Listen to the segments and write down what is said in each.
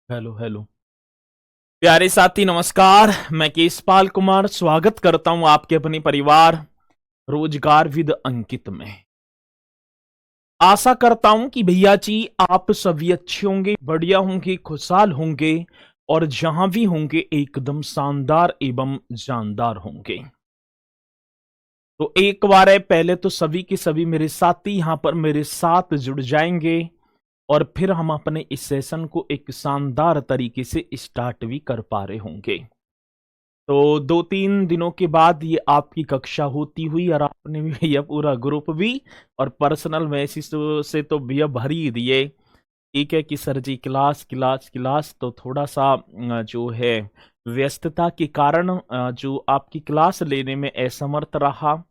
Hello hello. प्यारे साथी नमस्कार। मैं केशपाल कुमार स्वागत करता हूं आपके अपने परिवार रोजगार विद अंकित में। आशा करता हूं कि भैया जी आप सभी अच्छे होंगे, बढ़िया होंगे, खुशहाल होंगे और जहां भी होंगे एकदम शानदार एवं जानदार होंगे। तो एक बार है, पहले तो सभी के सभी मेरे साथी यहां पर मेरे साथ जुड़ जाएंगे और फिर हम अपने इस सेशन को एक शानदार तरीके से स्टार्ट भी कर पा रहे होंगे। तो 2-3 दिनों के बाद ये आपकी कक्षा होती हुई और आपने भी भैया पूरा ग्रुप भी और पर्सनल मैसेज से तो भैया भर ही दिए। ठीक है कि सर जी क्लास क्लास क्लास, तो थोड़ा सा जो है व्यस्तता के कारण जो आपकी क्लास लेने में असमर्थ रहा।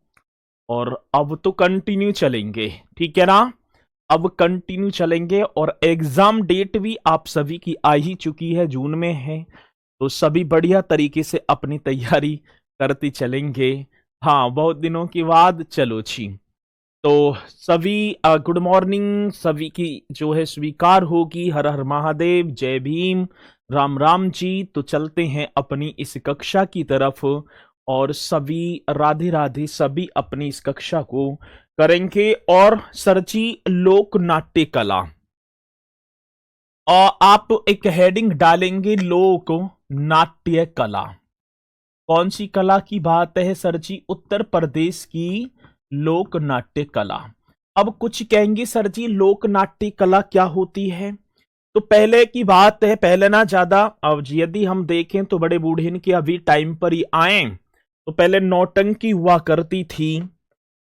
और अब तो कंटिन्यू चलेंगे, ठीक है ना। अब कंटिन्यू चलेंगे और एग्जाम डेट भी आप सभी की आ ही चुकी है, जून में है। तो सभी बढ़िया तरीके से अपनी तैयारी करते चलेंगे। हाँ, बहुत दिनों के बाद चलो छी। तो सभी गुड मॉर्निंग, सभी की जो है स्वीकार होगी। हर हर महादेव, जय भीम, राम राम जी। तो चलते हैं अपनी इस कक्षा की तरफ और सभी राधे राधे, सभी अपनी इस कक्षा को करेंगे। और सर जी लोक नाट्य कला, और आप एक हेडिंग डालेंगे लोक नाट्य कला। कौन सी कला की बात है सर जी? उत्तर प्रदेश की लोक नाट्य कला। अब कुछ कहेंगे सर जी लोक नाट्य कला क्या होती है। तो पहले की बात है, पहले ना ज्यादा, अब यदि हम देखें तो बड़े बूढ़े के अभी टाइम पर ही आए तो पहले नौटंकी हुआ करती थी।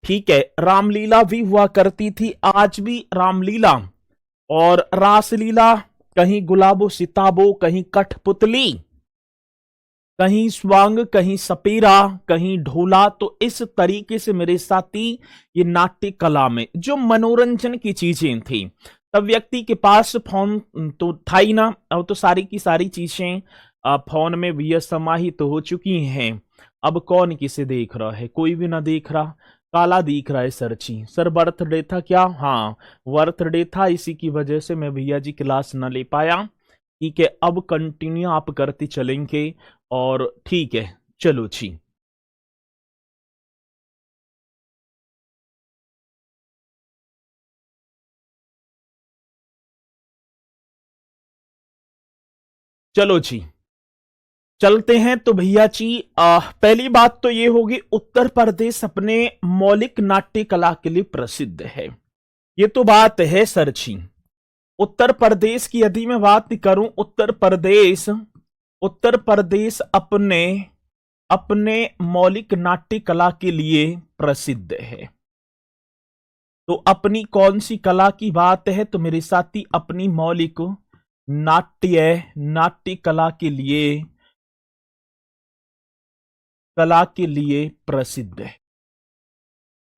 ठीक है, रामलीला भी हुआ करती थी, आज भी रामलीला और रासलीला, कहीं गुलाबो सिताबो, कहीं कठपुतली, कहीं स्वांग, कहीं सपेरा, कहीं ढोला। तो इस तरीके से मेरे साथी ये नाट्य कला में जो मनोरंजन की चीजें थी, तब व्यक्ति के पास फोन तो था ही ना। अब तो सारी की सारी चीजें फोन में भी समाहित तो हो चुकी हैं। अब कौन किसे देख रहा है? कोई भी ना देख रहा। काला दिख रहा है सर जी। सर बर्थडे था क्या? हाँ, बर्थडे था, इसी की वजह से मैं भैया जी क्लास न ले पाया। ठीक है, अब कंटिन्यू आप करते चलेंगे और ठीक है, चलो जी। चलो जी, चलते हैं। तो भैया जी पहली बात तो ये होगी, उत्तर प्रदेश अपने मौलिक नाट्य कला के लिए प्रसिद्ध है। ये तो बात है सर जी। उत्तर प्रदेश की यदि मैं बात करूं, उत्तर प्रदेश अपने अपने मौलिक नाट्य कला के लिए प्रसिद्ध है। तो अपनी कौन सी कला की बात है? तो मेरे साथी अपनी मौलिक नाट्य कला के लिए प्रसिद्ध है।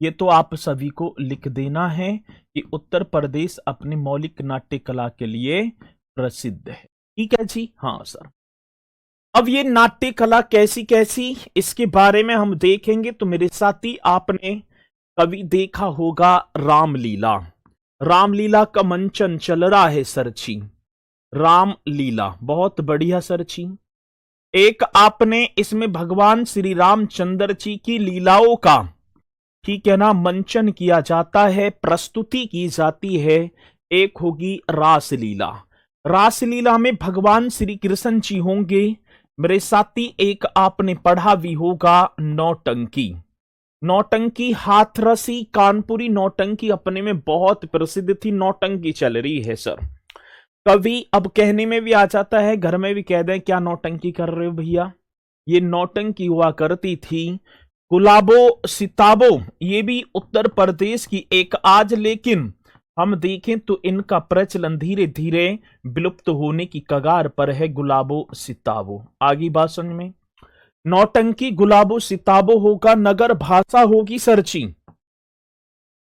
ये तो आप सभी को लिख देना है कि उत्तर प्रदेश अपनी मौलिक नाट्य कला के लिए प्रसिद्ध है। ठीक है जी, हाँ सर। अब ये नाट्य कला कैसी कैसी, इसके बारे में हम देखेंगे। तो मेरे साथी आपने कभी देखा होगा रामलीला। रामलीला का मंचन चल रहा है सर जी। रामलीला बहुत बढ़िया सर जी। एक आपने इसमें भगवान श्री रामचंद्र जी की लीलाओं का, ठीक है ना, मंचन किया जाता है, प्रस्तुति की जाती है। एक होगी रासलीला। रासलीला में भगवान श्री कृष्ण जी होंगे मेरे साथी। एक आपने पढ़ा भी होगा नौटंकी। नौटंकी हाथरसी कानपुरी नौटंकी अपने में बहुत प्रसिद्ध थी। नौटंकी चल रही है सर। कभी अब कहने में भी आ जाता है, घर में भी कह दें क्या नौटंकी कर रहे हो भैया। ये नौटंकी हुआ करती थी। गुलाबो सिताबो, ये भी उत्तर प्रदेश की एक, आज लेकिन हम देखें तो इनका प्रचलन धीरे धीरे विलुप्त होने की कगार पर है। गुलाबो सिताबो, आगे बात समझ में। नौटंकी गुलाबो सिताबो होगा, नगर भाषा होगी सरची।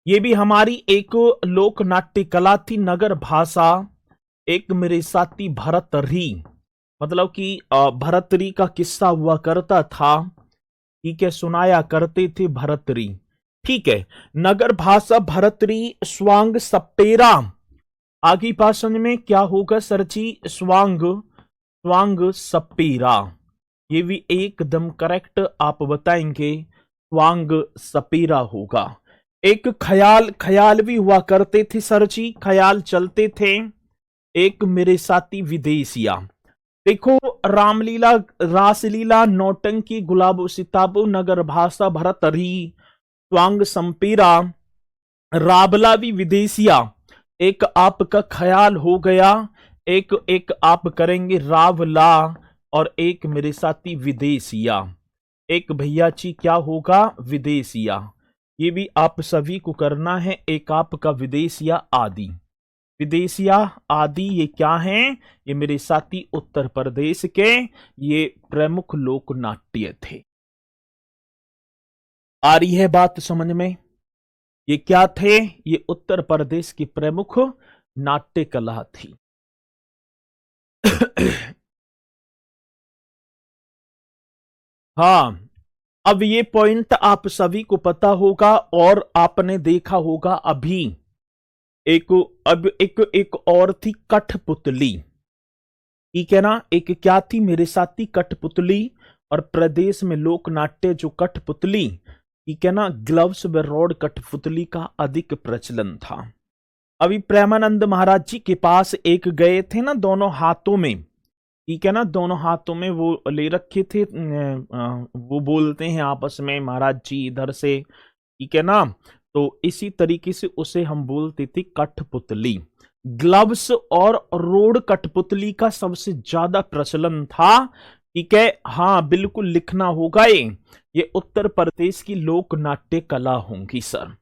ये भी हमारी एक लोक नाट्य कला थी, नगर भाषा। एक मेरे साथी भरतरी, मतलब कि भरतरी का किस्सा हुआ करता था। ठीक है, सुनाया करते थे भरतरी। ठीक है, नगर भाषा भरतरी, स्वांग सपेरा, आगे बात समझ में क्या होगा सर जी? स्वांग, स्वांग सपेरा, ये भी एकदम करेक्ट आप बताएंगे, स्वांग सपेरा होगा। एक ख्याल, ख्याल भी हुआ करते थे सर जी, ख्याल चलते थे। एक मेरे साथी विदेशिया, देखो रामलीला, रासलीला, नौटंकी, गुलाबो सिताबो, नगर भाषा, भरतरी, स्वांग संपीरा, राबला भी विदेशिया। एक आपका ख्याल हो गया, एक एक आप करेंगे रावला, और एक मेरे साथी विदेशिया। एक भैया जी क्या होगा? विदेशिया। ये भी आप सभी को करना है। एक आपका विदेशिया आदि, विदेशिया आदि ये क्या हैं? ये मेरे साथी उत्तर प्रदेश के ये प्रमुख लोक नाट्य थे। आ रही है बात समझ में? ये क्या थे? ये उत्तर प्रदेश की प्रमुख नाट्य कला थी। हाँ, अब ये पॉइंट आप सभी को पता होगा, और आपने देखा होगा अभी एक, अब एक और थी कठपुतली, ठीक है ना? एक क्या थी मेरे साथी? कठपुतली। और प्रदेश में लोक नाट्य जो कठपुतली, ठीक है ना, ग्लव्स व रॉड कठपुतली का अधिक प्रचलन था। अभी प्रेमानंद महाराज जी के पास एक गए थे ना, दोनों हाथों में, ठीक है ना, दोनों हाथों में वो ले रखे थे, वो बोलते हैं आपस में महाराज जी इधर से, ठीक है ना, तो इसी तरीके से उसे हम बोलते थे कठपुतली। ग्लव्स और रोड कठपुतली का सबसे ज्यादा प्रचलन था, ठीक है। हाँ बिल्कुल लिखना होगा, ये उत्तर प्रदेश की लोक नाट्य कला होंगी सर।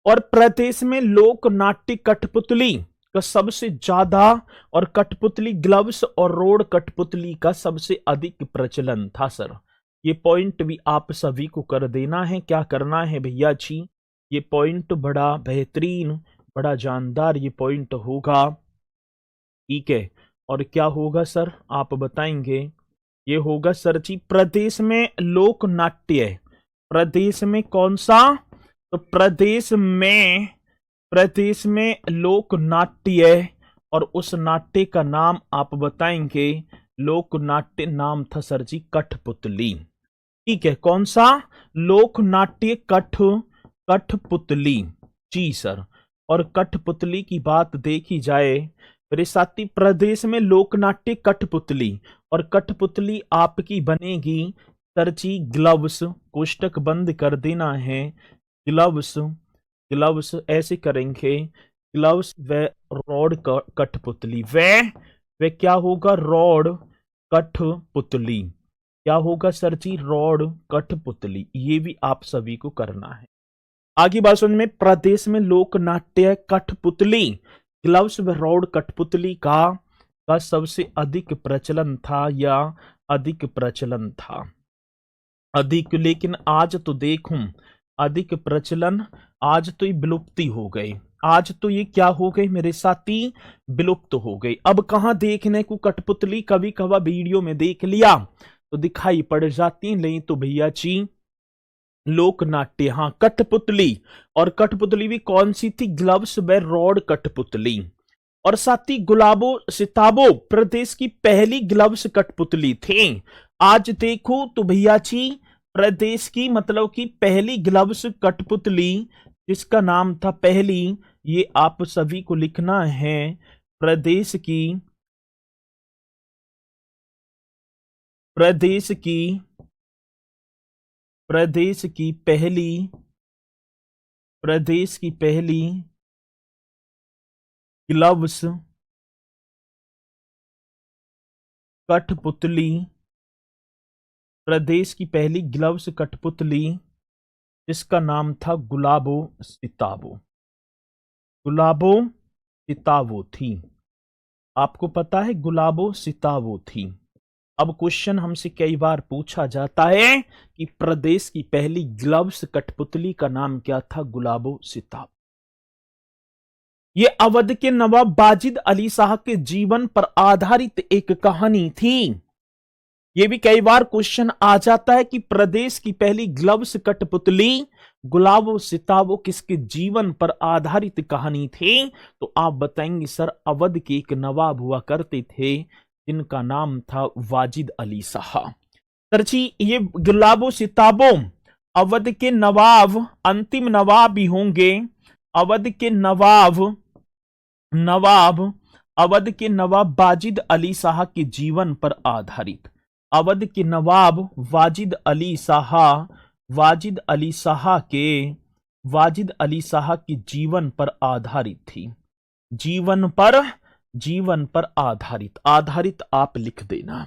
और प्रदेश में लोक नाट्य कठपुतली का सबसे ज्यादा, और कठपुतली ग्लव्स और रोड कठपुतली का सबसे अधिक प्रचलन था सर। ये पॉइंट भी आप सभी को कर देना है। क्या करना है भैया जी? ये पॉइंट बड़ा बेहतरीन, बड़ा जानदार ये पॉइंट होगा, ठीक है। और क्या होगा सर आप बताएंगे? ये होगा सर जी प्रदेश में लोक नाट्य, प्रदेश में कौन सा? तो प्रदेश में लोक नाट्य, और उस नाट्य का नाम आप बताएंगे, लोक नाट्य नाम था सर जी कठपुतली, ठीक है। कौन सा? लोक नाट्य कठपुतली, जी सर। और कठपुतली की बात देखी जाए मेरे साथी, प्रदेश में लोक नाट्य कठपुतली, और कठपुतली आपकी बनेगी सर जी ग्लव्स, कोष्टक बंद कर देना है, ग्लव्स, ग्लव्स ऐसे करेंगे, ग्लव्स व रॉड कठपुतली, वे क्या होगा? रॉड कठपुतली, क्या होगा सर जी? रॉड कठपुतली। ये भी आप सभी को करना है। आगे बात समझ में, प्रदेश में लोक नाट्य कठपुतली, ग्लव्स व रॉड कठपुतली का सबसे अधिक प्रचलन था, या अधिक प्रचलन था, अधिक। लेकिन आज तो देखूं अधिक प्रचलन, आज तो ये विलुप्ति हो गई, आज तो ये क्या हो गई मेरे साथी? विलुप्त हो गई। अब कहां देखने को कठपुतली? कभी कभार वीडियो में देख लिया तो दिखाई पड़ जाती, नहीं तो भैया जी लोक नाट्य, हाँ कठपुतली। और कठपुतली भी कौन सी थी? ग्लव्स व रॉड कठपुतली। और साथ ही गुलाबो सिताबो प्रदेश की पहली ग्लव्स कठपुतली थे। आज देखो तो भैया जी प्रदेश की मतलब की पहली ग्लव्स कठपुतली, जिसका नाम था पहली, ये आप सभी को लिखना है, प्रदेश की, प्रदेश की, प्रदेश की पहली, प्रदेश की पहली ग्लव्स कठपुतली, प्रदेश की पहली ग्लव्स कठपुतली, जिसका नाम था गुलाबो सिताबो, गुलाबो सिताबो थी। आपको पता है गुलाबो सिताबो थी। अब क्वेश्चन हमसे कई बार पूछा जाता है कि प्रदेश की पहली ग्लव्स कठपुतली का नाम क्या था? गुलाबो सिताबो। ये अवध के नवाब वाजिद अली शाह के जीवन पर आधारित एक कहानी थी। ये भी कई बार क्वेश्चन आ जाता है कि प्रदेश की पहली ग्लव्स कठपुतली गुलाबो सिताबो किसके जीवन पर आधारित कहानी थी? तो आप बताएंगे सर अवध के एक नवाब हुआ करते थे जिनका नाम था वाजिद अली शाह। सर जी ये गुलाबो सिताबो अवध के नवाब, अंतिम नवाब भी होंगे, अवध के अवध के नवाब वाजिद अली शाह के जीवन पर आधारित, अवध के नवाब वाजिद अली शाह के जीवन पर आधारित थी। जीवन पर आधारित आप लिख देना।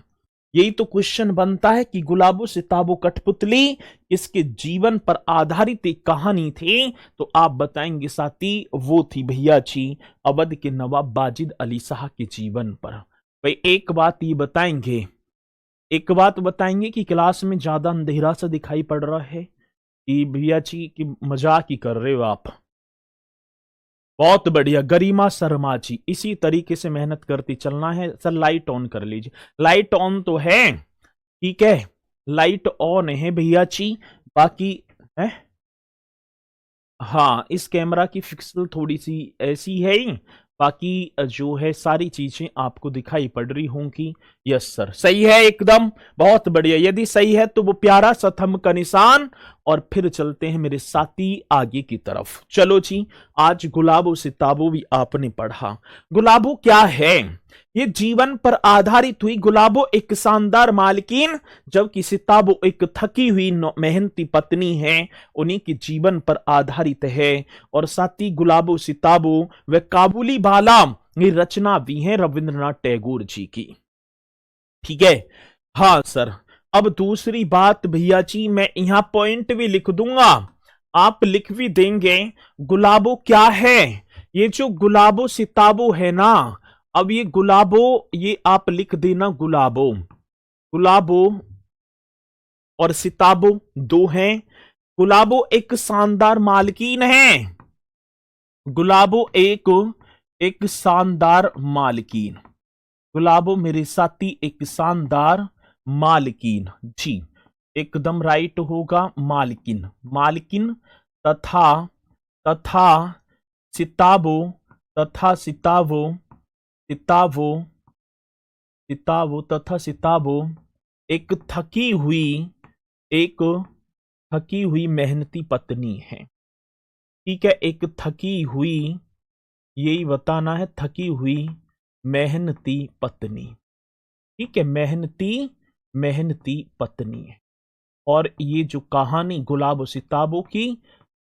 यही तो क्वेश्चन बनता है कि गुलाबो सिताबो कठपुतली इसके जीवन पर आधारित एक कहानी थी। तो आप बताएंगे साथी वो थी भैया जी अवध के नवाब वाजिद अली शाह के जीवन पर। भाई एक बात बताएंगे कि क्लास में ज्यादा अंधेरा सा दिखाई पड़ रहा है कि भैया जी की मजाक ही कर रहे हो आप? बहुत बढ़िया गरिमा शर्मा जी, इसी तरीके से मेहनत करती चलना है। सर लाइट ऑन कर लीजिए। लाइट ऑन तो है, ठीक है, लाइट ऑन है भैया जी। बाकी है हाँ, इस कैमरा की पिक्सल थोड़ी सी ऐसी है ही, बाकी जो है सारी चीजें आपको दिखाई पड़ रही होंगी। यस सर सही है एकदम, बहुत बढ़िया। यदि सही है तो वो प्यारा सा थंब का निशान, और फिर चलते हैं मेरे साथी आगे की तरफ। चलो जी, आज गुलाबो सिताबो भी आपने पढ़ा। गुलाबो क्या है? ये जीवन पर आधारित हुई। गुलाबो एक शानदार मालकिन, जबकि सिताबो एक थकी हुई मेहनती पत्नी है। उन्हीं के जीवन पर आधारित है। और साथी गुलाबो सिताबो व काबुली बाला ये रचना भी है रविंद्रनाथ टैगोर जी की, ठीक है। हाँ सर, अब दूसरी बात भैया जी मैं यहां पॉइंट भी लिख दूंगा, आप लिख भी देंगे। गुलाबो क्या है? ये जो गुलाबो सिताबो है ना, अब ये गुलाबो ये आप लिख देना। गुलाबो और सिताबो दो हैं। गुलाबो एक शानदार मालकिन है। गुलाबो एक शानदार मालकिन। गुलाबो मेरे साथी एक शानदार मालकिन जी, एकदम राइट होगा। मालकिन तथा सिताबो एक थकी हुई मेहनती पत्नी है, ठीक है। एक थकी हुई, यही बताना है, थकी हुई मेहनती पत्नी, ठीक है। मेहनती पत्नी है। और ये जो कहानी गुलाबो सिताबो की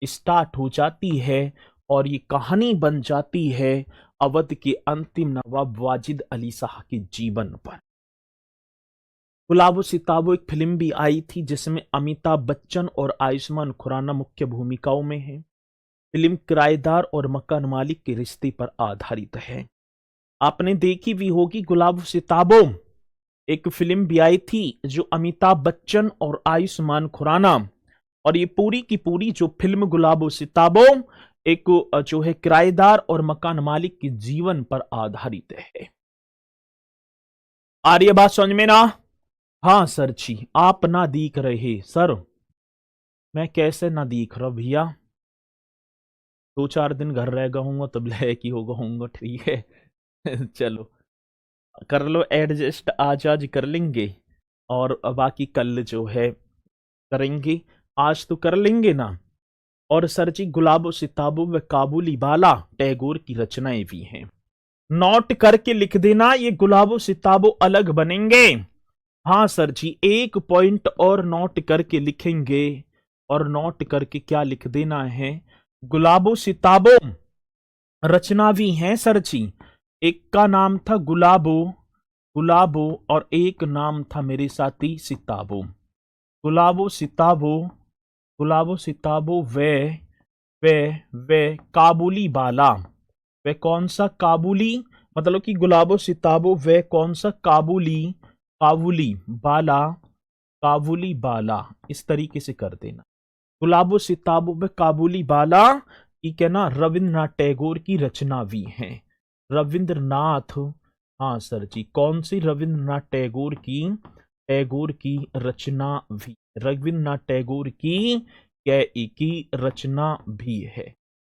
स्टार्ट हो जाती है और ये कहानी बन जाती है अवध के अंतिम नवाब वाजिद अली शाह के जीवन पर। गुलाबो सिताबो एक फिल्म भी आई थी जिसमें अमिताभ बच्चन और आयुष्मान खुराना मुख्य भूमिकाओं में है। फिल्म किराएदार और मकान मालिक के रिश्ते पर आधारित है। आपने देखी भी होगी गुलाबो सिताबो, एक फिल्म भी आई थी जो अमिताभ बच्चन और आयुष्मान खुराना, और ये पूरी की पूरी जो फिल्म गुलाबो सिताबो एक जो है किराएदार और मकान मालिक के जीवन पर आधारित है। आ रही है बात समझ में ना? हाँ सर जी, आप ना दिख रहे सर। मैं कैसे ना दिख रहा भैया? 2-4 दिन घर रह गऊंगा तब लय की हो गऊंगा, ठीक है। चलो कर लो एडजस्ट, आज कर लेंगे और बाकी कल जो है करेंगे, आज तो कर लेंगे ना। और सर जी गुलाबो सिताबो व काबुली बाला टैगोर की रचनाएं भी हैं। नोट करके लिख देना, ये गुलाबो सिताबो अलग बनेंगे। हाँ सर जी, एक पॉइंट और नोट करके लिखेंगे, और नोट करके क्या लिख देना है? गुलाबो सिताबो रचना भी हैं सर जी। एक का नाम था गुलाबो और एक नाम था मेरे साथी सिताबो। गुलाबो सिताबो वे काबुली बाला। वे कौन सा काबुली? मतलब कि गुलाबो सिताबो वे कौन सा काबुली बाला, इस तरीके से कर देना। गुलाबो सिताबो वे काबुली बाला, ठीक है ना, रविंद्रनाथ टैगोर की रचना भी है। रविंद्रनाथ, हाँ सर जी, कौन सी? रविंद्रनाथ टैगोर की, टैगोर की रचना भी, रविन्द्रनाथ टैगोर की रचना भी है,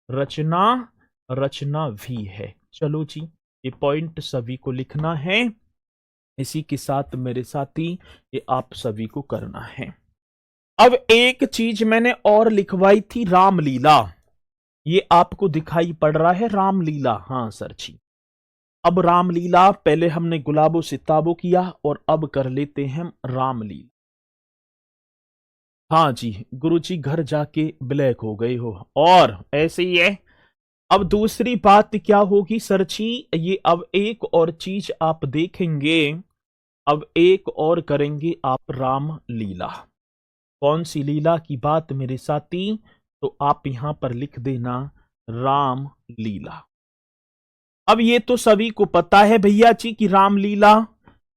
रचना भी है। चलो जी, ये पॉइंट सभी को लिखना है। इसी के साथ मेरे साथी ये आप सभी को करना है। अब एक चीज मैंने और लिखवाई थी, रामलीला। ये आपको दिखाई पड़ रहा है रामलीला? हाँ सर जी। अब रामलीला पहले हमने गुलाबो सिताबो किया और अब कर लेते हैं रामलीला। हाँ जी गुरुजी, घर जाके ब्लैक हो गए हो, और ऐसे ही है। अब दूसरी बात क्या होगी सर जी, ये अब एक और चीज आप देखेंगे, अब एक और करेंगे आप रामलीला। कौन सी लीला की बात मेरे साथी? तो आप यहां पर लिख देना रामलीला। अब ये तो सभी को पता है भैया जी कि रामलीला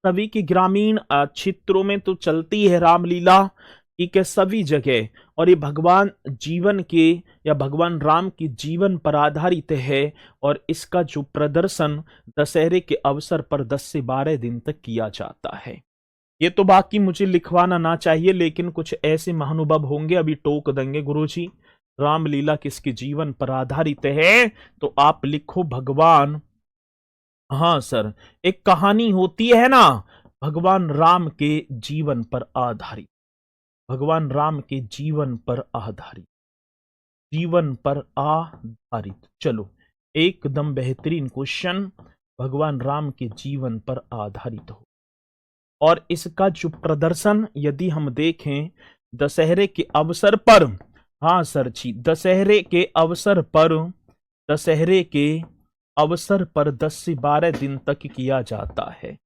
सभी के ग्रामीण क्षेत्रों में तो चलती है रामलीला, ठीक है, सभी जगह। और ये भगवान जीवन के या भगवान राम के जीवन पर आधारित है, और इसका जो प्रदर्शन दशहरे के अवसर पर 10 से 12 दिन तक किया जाता है। ये तो बाकी मुझे लिखवाना ना चाहिए, लेकिन कुछ ऐसे महानुभव होंगे अभी टोक देंगे गुरुजी रामलीला किसके जीवन पर आधारित है, तो आप लिखो भगवान, हाँ सर, एक कहानी होती है ना भगवान राम के जीवन पर आधारित, भगवान राम के जीवन पर आधारित, जीवन पर आधारित। चलो, एकदम बेहतरीन क्वेश्चन, भगवान राम के जीवन पर आधारित हो। और इसका जो प्रदर्शन यदि हम देखें दशहरे के अवसर पर, हाँ सर जी, दशहरे के अवसर पर, दशहरे के अवसर पर 10 से 12 दिन तक किया जाता है।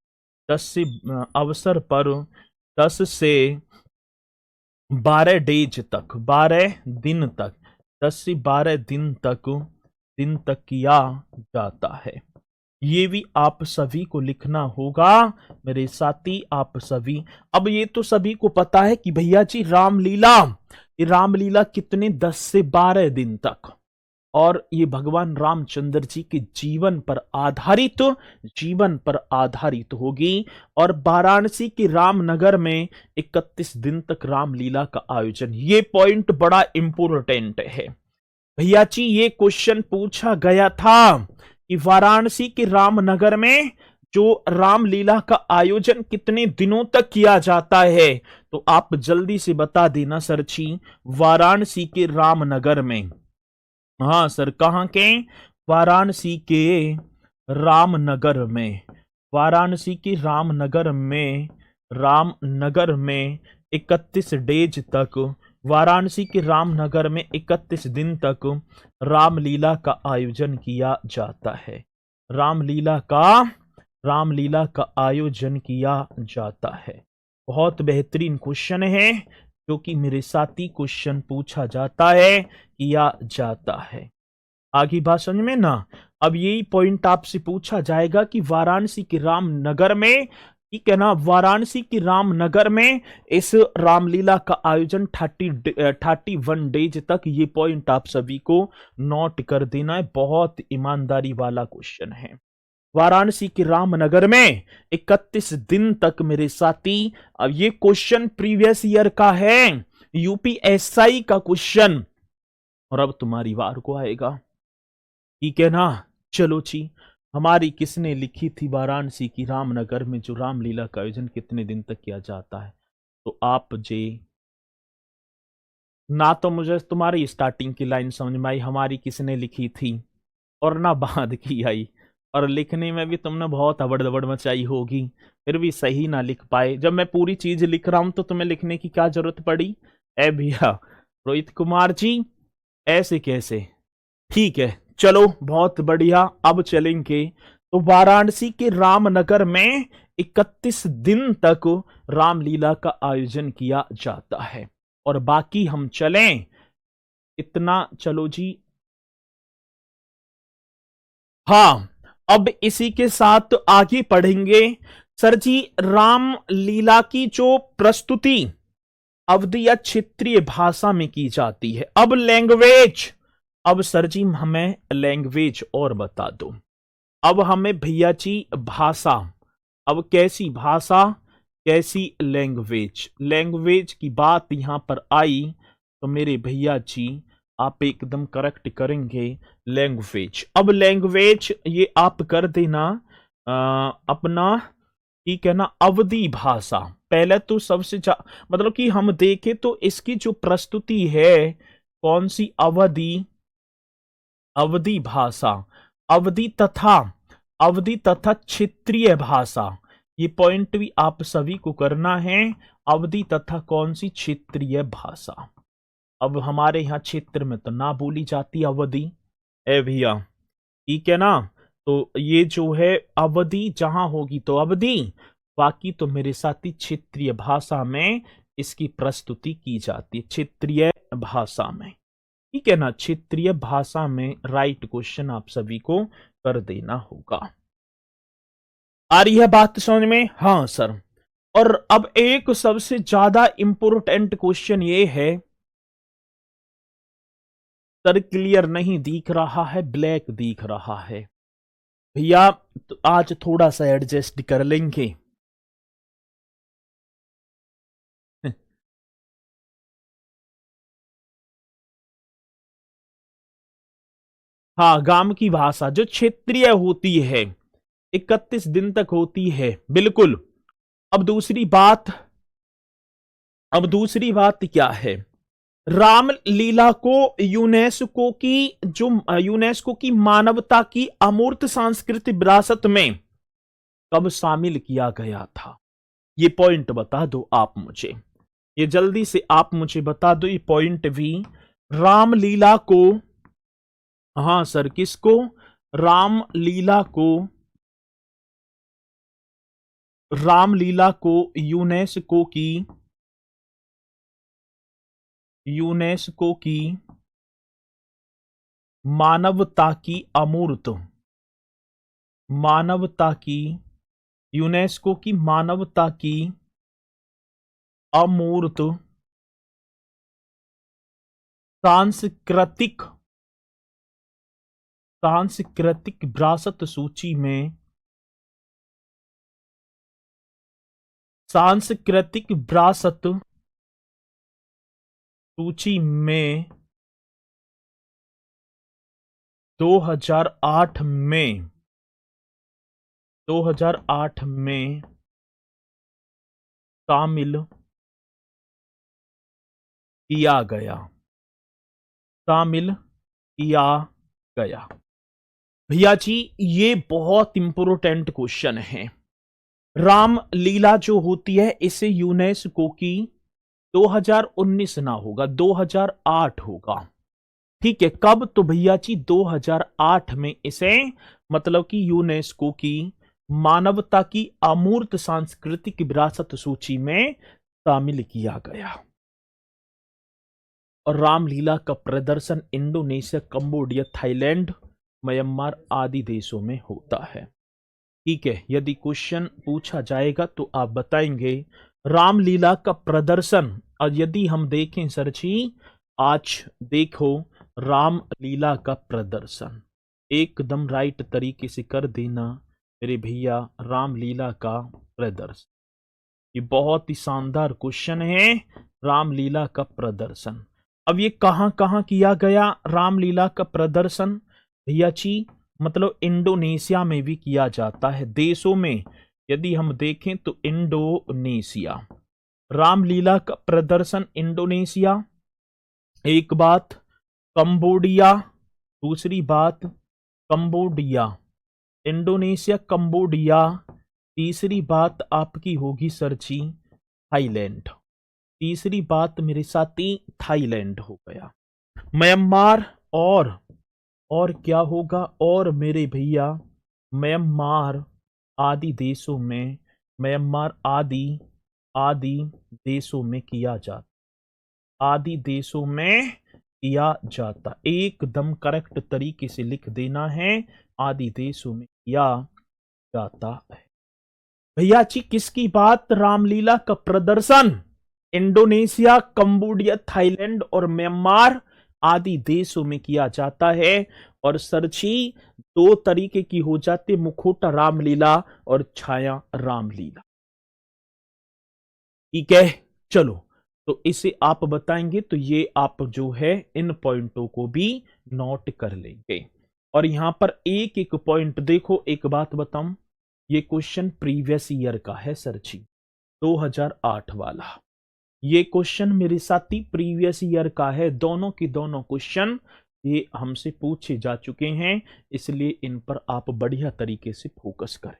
10 से अवसर पर 10 से 12 डेज तक, 12 दिन तक, 10 से 12 दिन तक किया जाता है। ये भी आप सभी को लिखना होगा मेरे साथी, आप सभी। अब ये तो सभी को पता है कि भैया जी रामलीला, ये रामलीला कितने 10 से 12 दिन तक, और ये भगवान रामचंद्र जी के जीवन पर आधारित होगी। और वाराणसी के रामनगर में 31 दिन तक रामलीला का आयोजन। ये पॉइंट बड़ा इंपोर्टेंट है भैया जी, ये क्वेश्चन पूछा गया था कि वाराणसी के रामनगर में जो रामलीला का आयोजन कितने दिनों तक किया जाता है, तो आप जल्दी से बता देना सर जी। वाराणसी के रामनगर में, हाँ सर, कहां के? वाराणसी के रामनगर में, वाराणसी के रामनगर में 31 डेज तक, वाराणसी के रामनगर में 31 दिन तक रामलीला का आयोजन किया जाता है। रामलीला का आयोजन किया जाता है। बहुत बेहतरीन क्वेश्चन है, जो कि मेरे साथी क्वेश्चन पूछा जाता है, किया जाता है। आगे बात समझ में ना? अब यही पॉइंट आपसे पूछा जाएगा कि वाराणसी के रामनगर में, ठीक है ना, वाराणसी के रामनगर में इस रामलीला का आयोजन 31 डेज तक। ये पॉइंट आप सभी को नोट कर देना है, बहुत ईमानदारी वाला क्वेश्चन है। वाराणसी के रामनगर में 31 दिन तक मेरे साथी। अब ये क्वेश्चन प्रीवियस ईयर का है, यूपीएसआई का क्वेश्चन, और अब तुम्हारी बार को आएगा, ठीक है ना। चलो जी, हमारी किसने लिखी थी वाराणसी की रामनगर में जो रामलीला का आयोजन कितने दिन तक किया जाता है? तो आप जे ना, तो मुझे तुम्हारी स्टार्टिंग की लाइन समझ में आई, हमारी किसने लिखी थी, और ना बाद की आई, और लिखने में भी तुमने बहुत हबड़ मचाई होगी, फिर भी सही ना लिख पाए। जब मैं पूरी चीज लिख रहा हूं तो तुम्हें लिखने की क्या जरूरत पड़ी? ए भैया रोहित कुमार जी, ऐसे कैसे? ठीक है, चलो बहुत बढ़िया। अब चलेंगे तो वाराणसी के रामनगर में 31 दिन तक रामलीला का आयोजन किया जाता है। और बाकी हम चलें इतना, चलो जी, हाँ, अब इसी के साथ आगे पढ़ेंगे। सर जी, रामलीला की जो प्रस्तुति अवधी या क्षेत्रीय भाषा में की जाती है। अब लैंग्वेज, अब सर जी हमें लैंग्वेज और बता दो। अब हमें भैया जी भाषा, अब कैसी भाषा कैसी लैंग्वेज, लैंग्वेज की बात यहां पर आई तो मेरे भैया जी आप एकदम करेक्ट करेंगे लैंग्वेज। अब लैंग्वेज ये आप कर देना अपना, ठीक है ना, अवधी भाषा। पहले तो सबसे मतलब कि हम देखें तो इसकी जो प्रस्तुति है कौन सी, अवधि, अवधि भाषा, अवधि तथा, अवधि तथा क्षेत्रीय भाषा, ये पॉइंट भी आप सभी को करना है। अवधि तथा कौन सी, क्षेत्रीय भाषा। अब हमारे यहाँ क्षेत्र में तो ना बोली जाती अवधि, ए भैया, ठीक है ना। तो ये जो है अवधि जहां होगी तो अवधि, बाकी तो मेरे साथी क्षेत्रीय भाषा में इसकी प्रस्तुति की जाती है, क्षेत्रीय भाषा में, ठीक है ना। क्षेत्रीय भाषा में राइट क्वेश्चन आप सभी को कर देना होगा। आ रही है बात समझ में? हाँ सर। और अब एक सबसे ज्यादा इंपोर्टेंट क्वेश्चन ये है, सर क्लियर नहीं दिख रहा है, ब्लैक दिख रहा है भैया, तो आज थोड़ा सा एडजस्ट कर लेंगे। हाँ, गांव की भाषा जो क्षेत्रीय होती है 31 दिन तक होती है, बिल्कुल। अब दूसरी बात, अब दूसरी बात क्या है, रामलीला को यूनेस्को की, जो यूनेस्को की मानवता की अमूर्त सांस्कृतिक विरासत में कब शामिल किया गया था, ये पॉइंट बता दो आप मुझे, ये जल्दी से आप मुझे बता दो ये पॉइंट भी। रामलीला को, हाँ सर, किसको, रामलीला को, रामलीला को यूनेस्को की, यूनेस्को की मानवता की अमूर्त, मानवता की, यूनेस्को की मानवता की अमूर्त सांस्कृतिक, सांस्कृतिक विरासत सूची में, सांस्कृतिक विरासत सूची में 2008 में, 2008 में शामिल किया गया, शामिल किया गया। भैया जी ये बहुत इंपोर्टेंट क्वेश्चन है। रामलीला जो होती है इसे यूनेस्को की 2019 ना होगा, 2008 होगा, ठीक है। कब, तो भैया जी 2008 में इसे, मतलब कि यूनेस्को की मानवता की अमूर्त सांस्कृतिक विरासत सूची में शामिल किया गया। और रामलीला का प्रदर्शन इंडोनेशिया, कंबोडिया, थाईलैंड, म्यांमार आदि देशों में होता है, ठीक है। यदि क्वेश्चन पूछा जाएगा तो आप बताएंगे रामलीला का प्रदर्शन। और यदि हम देखें सर जी, आज देखो रामलीला का प्रदर्शन, एकदम राइट तरीके से कर देना मेरे भैया, रामलीला का प्रदर्शन, ये बहुत ही शानदार क्वेश्चन है, रामलीला का प्रदर्शन। अब ये कहां कहां किया गया रामलीला का प्रदर्शन भैया जी, मतलब इंडोनेशिया में भी किया जाता है, देशों में यदि हम देखें तो इंडोनेशिया, रामलीला का प्रदर्शन इंडोनेशिया, एक बात, कंबोडिया, दूसरी बात कंबोडिया, इंडोनेशिया, कंबोडिया, तीसरी बात आपकी होगी सर जी थाईलैंड, तीसरी बात मेरे साथी थाईलैंड हो गया, म्यांमार, और क्या होगा, और मेरे भैया म्यांमार आदि देशों में, म्यांमार आदि आदि देशों में किया जाता, आदि देशों में किया जाता, एकदम करेक्ट तरीके से लिख देना है, आदि देशों में किया जाता है। भैया जी किसकी बात, रामलीला का प्रदर्शन इंडोनेशिया, कंबोडिया, थाईलैंड और म्यांमार आदि देशों में किया जाता है। और सरची दो तरीके की हो जाती, मुखोटा रामलीला और छाया रामलीला। ठीक है, चलो तो इसे आप बताएंगे तो ये आप जो है इन पॉइंटों को भी नोट कर लेंगे। और यहां पर एक एक पॉइंट देखो, एक बात बताऊं, ये क्वेश्चन प्रीवियस ईयर का है सर जी, 2008 वाला। ये क्वेश्चन मेरे साथी प्रीवियस ईयर का है, दोनों की दोनों क्वेश्चन ये हमसे पूछे जा चुके हैं, इसलिए इन पर आप बढ़िया तरीके से फोकस करें।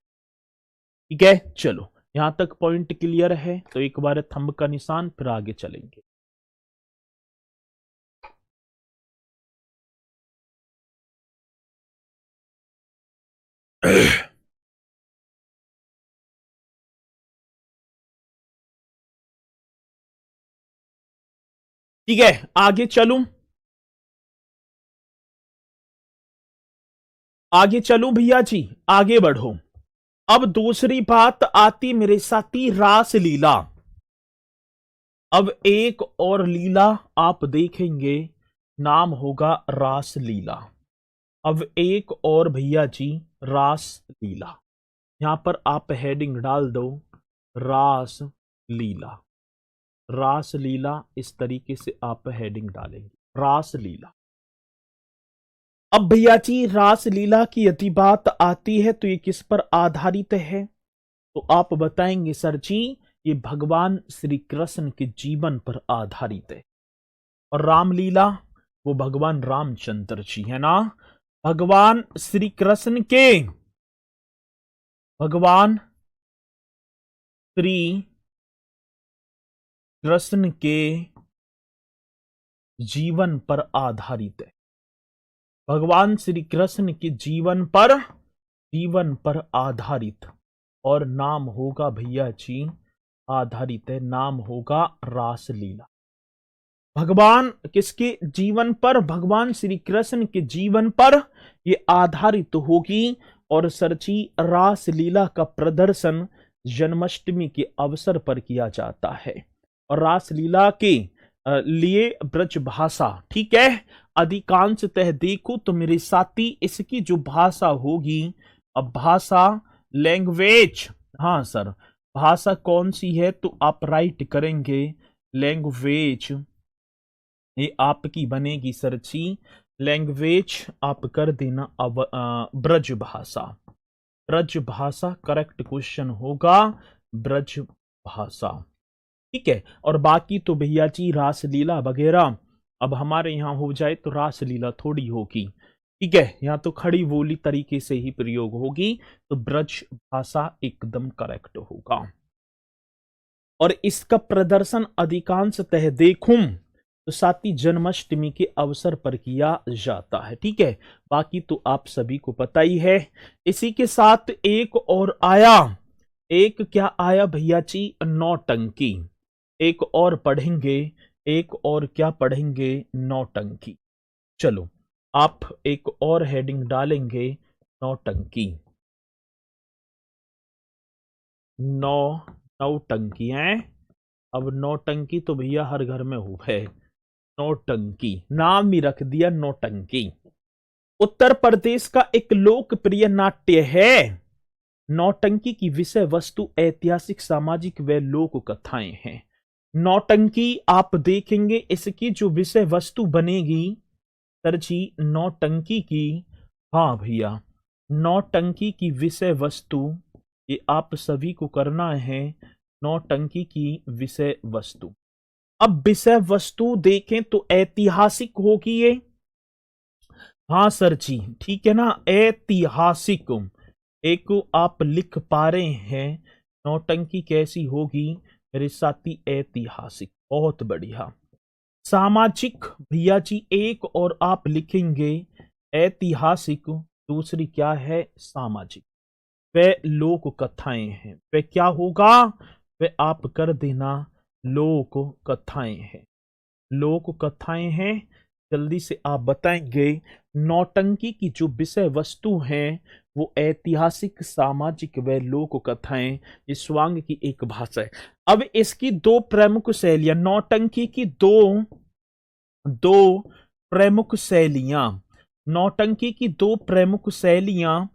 ठीक है, चलो यहां तक पॉइंट क्लियर है, तो एक बार थंब का निशान, फिर आगे चलेंगे। ठीक है, आगे चलूं, आगे चलूं भैया जी, आगे बढ़ो। अब दूसरी बात आती मेरे साथी रास लीला। अब एक और लीला आप देखेंगे, नाम होगा रास लीला। अब एक और भैया जी रास लीला, यहां पर आप हेडिंग डाल दो रास लीला। रास लीला इस तरीके से आप हेडिंग डालेंगे, रास लीला। अब भैया जी रास लीला की यदि बात आती है तो ये किस पर आधारित है, तो आप बताएंगे सर जी ये भगवान श्री कृष्ण के जीवन पर आधारित है। और रामलीला वो भगवान रामचंद्र जी है ना, भगवान श्री कृष्ण के, भगवान श्री कृष्ण के जीवन पर आधारित है। भगवान श्री कृष्ण के जीवन पर आधारित, और नाम होगा भैया जी आधारित है, नाम होगा रासलीला। भगवान किसके जीवन पर, भगवान श्री कृष्ण के जीवन पर ये आधारित होगी। और सरची रासलीला का प्रदर्शन जन्माष्टमी के अवसर पर किया जाता है। और रासलीला के लिए ब्रज भाषा, ठीक है, अधिकांशतः देखो तो मेरे साथी इसकी जो भाषा होगी, अब भाषा लैंग्वेज, हाँ सर भाषा कौन सी है, तो आप राइट करेंगे लैंग्वेज, ये आपकी बनेगी सरची लैंग्वेज, आप कर देना अब ब्रज भाषा। ब्रज भाषा करेक्ट क्वेश्चन होगा, ब्रज भाषा। ठीक है, और बाकी तो भैया जी रासलीला वगैरह अब हमारे यहाँ हो जाए तो रासलीला थोड़ी होगी। ठीक है, यहाँ तो खड़ी बोली तरीके से ही प्रयोग होगी, तो ब्रज भाषा एकदम करेक्ट होगा। और इसका प्रदर्शन अधिकांशतः देखूं तो साथी जन्माष्टमी के अवसर पर किया जाता है। ठीक है, बाकी तो आप सभी को पता ही है। इसी के साथ एक और आया, एक क्या आया भैया जी, नौटंकी। एक और पढ़ेंगे, एक और क्या पढ़ेंगे, नौटंकी। चलो आप एक और हेडिंग डालेंगे नौटंकी। नौटंकी है, अब नौटंकी तो भैया हर घर में हो है, नौटंकी नाम ही रख दिया नौटंकी। उत्तर प्रदेश का एक लोकप्रिय नाट्य है। नौटंकी की विषय वस्तु ऐतिहासिक, सामाजिक व लोक कथाएं हैं। नौटंकी आप देखेंगे इसकी जो विषय वस्तु बनेगी सरजी नौटंकी की, हाँ भैया नौटंकी की विषय वस्तु, ये आप सभी को करना है, नौटंकी की विषय वस्तु। अब विषय वस्तु देखें तो ऐतिहासिक होगी ये, हाँ सर जी ठीक है ना, ऐतिहासिक एक आप लिख पा रहे हैं, नौटंकी कैसी होगी मेरे साथी, ऐतिहासिक, बहुत बढ़िया। सामाजिक भैया जी एक और आप लिखेंगे ऐतिहासिक, दूसरी क्या है सामाजिक, वे लोक कथाएं हैं, वे क्या होगा, वे आप कर देना लोक कथाएं हैं, लोक कथाएं हैं। जल्दी से आप बताएंगे नौटंकी की जो विषय वस्तु है वो ऐतिहासिक, सामाजिक व लोक कथाएं, ये स्वांग की एक भाषा है। अब इसकी दो प्रमुख शैलियां, नौटंकी की दो प्रमुख शैलियां, नौटंकी की दो प्रमुख शैलियां,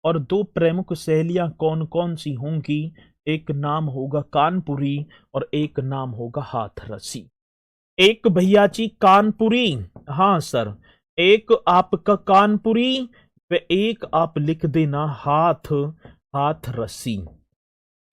और दो प्रमुख शैलियां कौन कौन सी होंगी एक नाम होगा कानपुरी और एक नाम होगा हाथरसी। एक भैया जी कानपुरी, हाँ सर, एक आपका कानपुरी व एक आप लिख देना हाथरसी।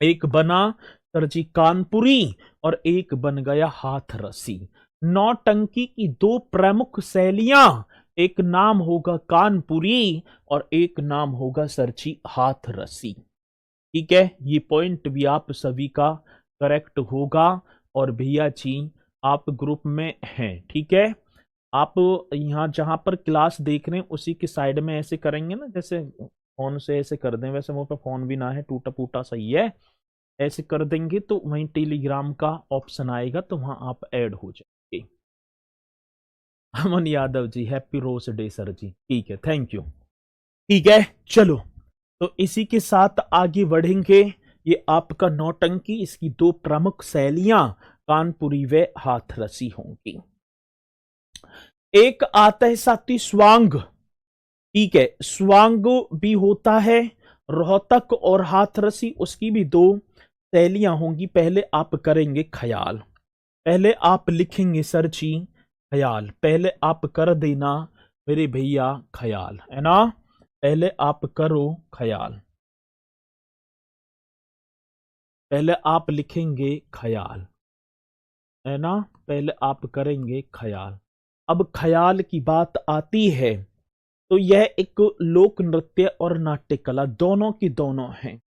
एक बना सर जी कानपुरी और एक बन गया हाथरसी। नौटंकी की दो प्रमुख शैलियां, एक नाम होगा कानपुरी और एक नाम होगा सर जी हाथरसी। ठीक है, ये पॉइंट भी आप सभी का करेक्ट होगा। और भैया जी आप ग्रुप में हैं, ठीक है। आप यहाँ जहां पर क्लास देख रहे हैं उसी की साइड में ऐसे करेंगे ना, जैसे फोन से ऐसे कर दें, वैसे मुंह पे फोन भी ना है, टूटा फूटा सही है, ऐसे कर देंगे तो वहीं टेलीग्राम का ऑप्शन आएगा, तो वहां आप ऐड हो जाएंगे। अमन Yadav ji happy rose day sir जी, ठीक है, थैंक यू। ठीक है, चलो तो इसी के साथ आगे बढ़ेंगे। ये आपका नौटंकी, इसकी दो प्रमुख शैलियां कानपुरी व हाथरसी होंगी। एक आता है साथी स्वांग, ठीक है, स्वांग भी होता है, रोहतक और हाथरसी उसकी भी दो शैलियां होंगी। पहले आप करेंगे ख्याल, पहले आप लिखेंगे सर जी ख्याल, पहले आप कर देना मेरे भैया ख्याल, है ना, पहले आप करो ख्याल, पहले आप लिखेंगे ख्याल, है ना, पहले आप करेंगे ख्याल। अब ख्याल की बात आती है तो यह एक लोक नृत्य और नाट्य कला दोनों की दोनों है।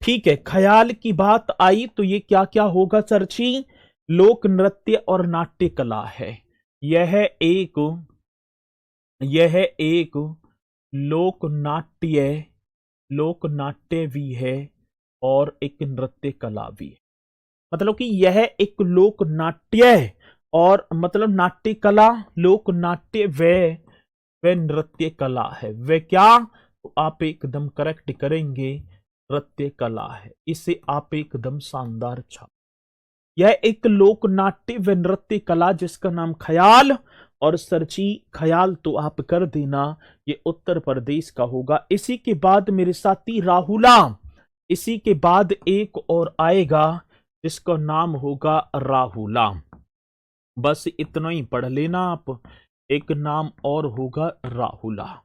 ठीक है, ख्याल की बात आई तो ये क्या क्या होगा सर जी, लोक नृत्य और नाट्य कला है। यह एक लोक नाट्य भी है और एक नृत्य कला भी है। मतलब कि यह एक लोक नाट्य है और मतलब नाट्य कला, लोक नाट्य वे नृत्य कला है। वे क्या, तो आप एकदम करेक्ट करेंगे, नृत्य कला है। इसे आप एकदम शानदार छाप। यह एक लोक नाट्य व नृत्य कला जिसका नाम ख्याल, और सरची ख्याल तो आप कर देना, ये उत्तर प्रदेश का होगा। इसी के बाद मेरे साथी राहुला, इसी के बाद एक और आएगा जिसका नाम होगा राहुला। बस इतना ही पढ़ लेना आप, एक नाम और होगा राहुला।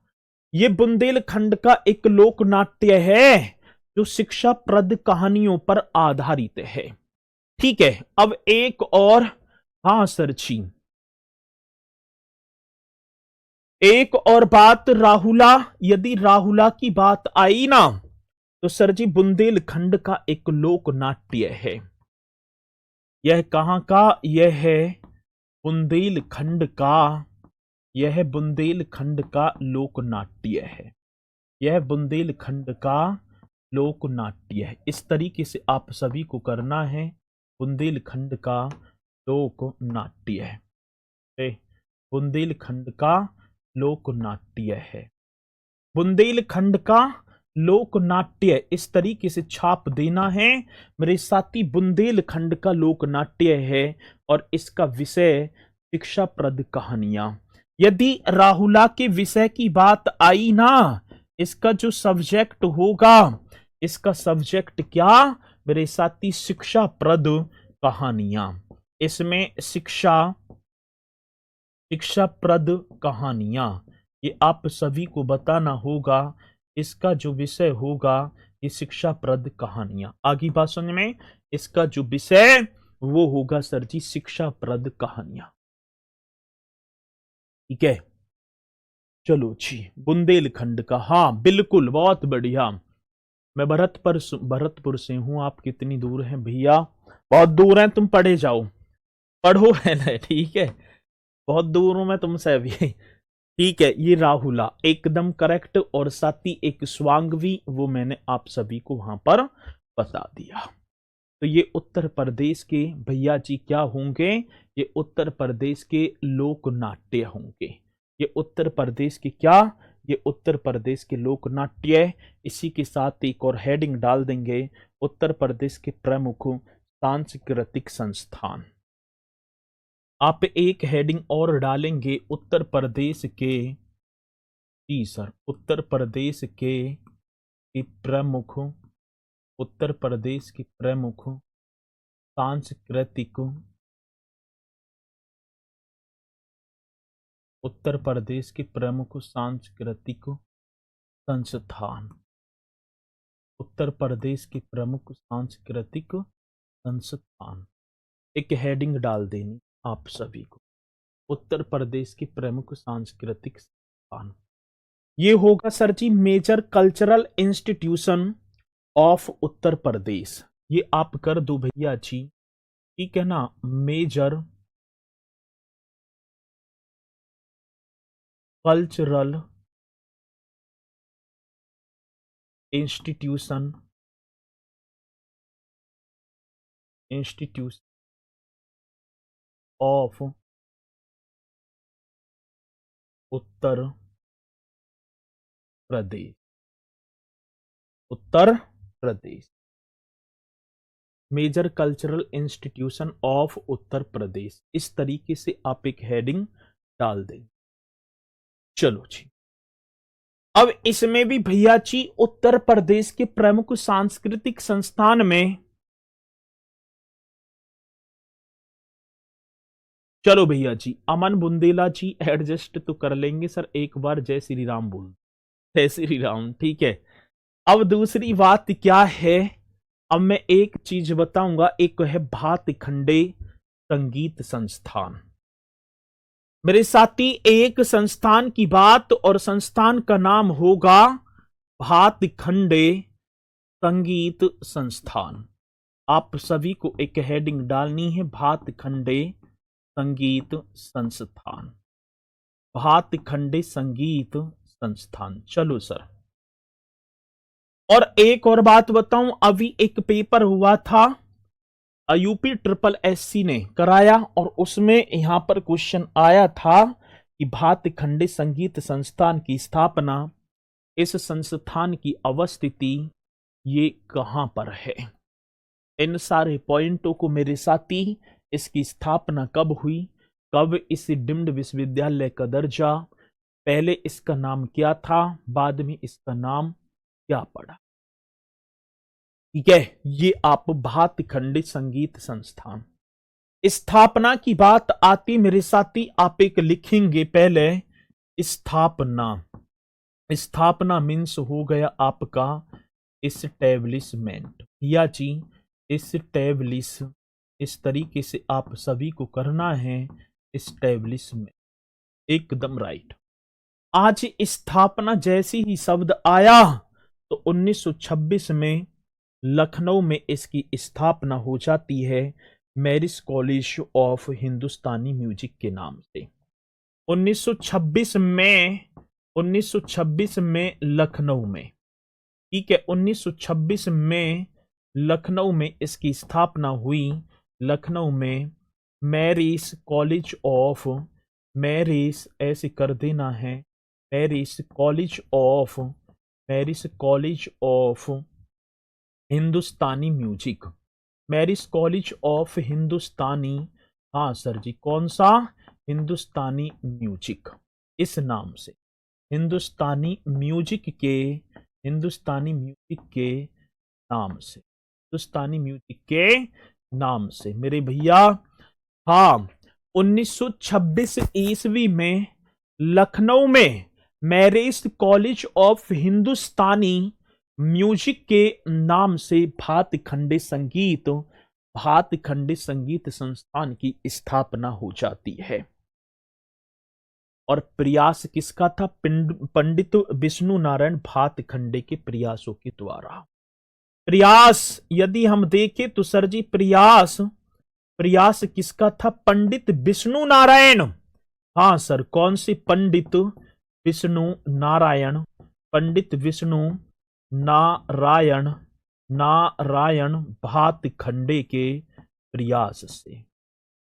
ये बुंदेलखंड का एक लोक नाट्य है जो शिक्षाप्रद कहानियों पर आधारित है। ठीक है, अब एक और, हाँ सर जी, एक और बात राहुला, यदि राहुला की बात आई ना तो सर जी बुंदेलखंड का एक लोक नाट्य है। यह कहां का, यह है बुंदेलखंड का, यह बुंदेलखंड का लोक नाट्य है। यह बुंदेलखंड का लोक नाट्य है। इस तरीके से आप सभी को करना है, बुंदेलखंड का लोक नाट्य है, बुंदेलखंड का लोक नाट्य है, बुंदेलखंड का लोक नाट्य, इस तरीके से छाप देना है मेरे साथी। बुंदेलखंड का लोक नाट्य है और इसका विषय शिक्षाप्रद कहानियां। यदि राहुला के विषय की बात आई ना, इसका जो सब्जेक्ट होगा, इसका सब्जेक्ट क्या मेरे साथी, शिक्षाप्रद कहानियां। इसमें शिक्षाप्रद कहानियां, ये आप सभी को बताना होगा। इसका जो विषय होगा ये शिक्षाप्रद कहानियां। आगे बात समझ में, इसका जो विषय वो होगा सर जी शिक्षाप्रद कहानियां। ठीक है, चलो जी, बुंदेलखंड का, हाँ बिल्कुल, बहुत बढ़िया। मैं भरतपुर से हूं। आप कितनी दूर हैं भैया? बहुत दूर हैं, तुम पढ़े जाओ, पढ़ो है, ठीक है, बहुत दूर हूं मैं तुमसे अभी। ठीक है, ये राहुला एकदम करेक्ट, और साथ ही एक स्वांग भी, वो मैंने आप सभी को वहां पर बता दिया। तो ये उत्तर प्रदेश के भैया जी क्या होंगे, ये उत्तर प्रदेश के लोक नाट्य होंगे। ये उत्तर प्रदेश के क्या, ये उत्तर प्रदेश के लोक नाट्य। इसी के साथ एक और हेडिंग डाल देंगे, उत्तर प्रदेश के प्रमुख सांस्कृतिक संस्थान। आप एक हेडिंग और डालेंगे, उत्तर प्रदेश के, जी सर, उत्तर प्रदेश के प्रमुख उत्तर प्रदेश की प्रमुख सांस्कृतिक उत्तर प्रदेश के प्रमुख सांस्कृतिक संस्थान। उत्तर प्रदेश के प्रमुख सांस्कृतिक संस्थान। एक हेडिंग डाल देनी आप सभी को, उत्तर प्रदेश के प्रमुख सांस्कृतिक संस्थान। ये होगा sir ji major cultural institution of Uttar Pradesh. ये आप कर दो भैया जी, ठीक है ना। Major cultural institution of Uttar Pradesh. Uttar Pradesh, major cultural institution of Uttar Pradesh. इस तरीके से आप एक हेडिंग डाल दें। चलो जी, अब इसमें भी भैया जी उत्तर प्रदेश के प्रमुख सांस्कृतिक संस्थान में, चलो भैया जी अमन बुंदेला जी एडजस्ट तो कर लेंगे सर, एक बार जय श्री राम बोल, जय श्री राम, ठीक है। अब दूसरी बात क्या है, अब मैं एक चीज बताऊंगा, एक है भातखंडे संगीत संस्थान। मेरे साथी एक संस्थान की बात, और संस्थान का नाम होगा भातखंडे संगीत संस्थान। आप सभी को एक हेडिंग डालनी है, भातखंडे संगीत संस्थान, भातखंडे संगीत संस्थान। चलो सर, और एक और बात बताऊं, अभी एक पेपर हुआ था यूपी ट्रिपल एससी ने कराया, और उसमें यहां पर क्वेश्चन आया था कि भातखंडे संगीत संस्थान की स्थापना, इस संस्थान की अवस्थिति ये कहां पर है। इन सारे पॉइंटों को मेरे साथी, इसकी स्थापना कब हुई, कब इस डिम्ड विश्वविद्यालय का दर्जा, पहले इसका नाम क्या था, बाद में इसका नाम क्या पड़ा, ठीक है। ये आप भातखंडे संगीत संस्थान, स्थापना की बात आती मेरे साथी, आप एक लिखेंगे पहले स्थापना। स्थापना मीन्स हो गया आपका इस्टेब्लिशमेंट, या जी इस्टेब्लिश, इस तरीके से आप सभी को करना है, इस्टेब्लिशमेंट, एकदम राइट। आज स्थापना जैसी ही शब्द आया तो 1926 में लखनऊ में इसकी स्थापना हो जाती है, Marris college of Hindustani music के नाम से। 1926 में लखनऊ में, ठीक है, 1926 में लखनऊ में इसकी स्थापना हुई। लखनऊ में मैरिज कॉलेज ऑफ, मैरिज ऐसे कर देना है, Marris college of Hindustani music, Marris college of Hindustani, हाँ सर जी, कौन सा, हिंदुस्तानी म्यूजिक, इस नाम से, हिंदुस्तानी म्यूजिक के नाम से, हिंदुस्तानी म्यूजिक के नाम से मेरे भैया। हाँ, 1926 ईस्वी में लखनऊ में marriage college of Hindustani music के नाम से भातखंडे संगीत संस्थान की स्थापना हो जाती है। और प्रयास किसका था, पंडित विष्णु नारायण भातखंडे के प्रयासों के द्वारा। प्रयास यदि हम देखें तो सर जी प्रयास किसका था, पंडित विष्णु नारायण, हाँ सर, कौन से, पंडित विष्णु नारायण, पंडित विष्णु नारायण भातखंडे के प्रयास से,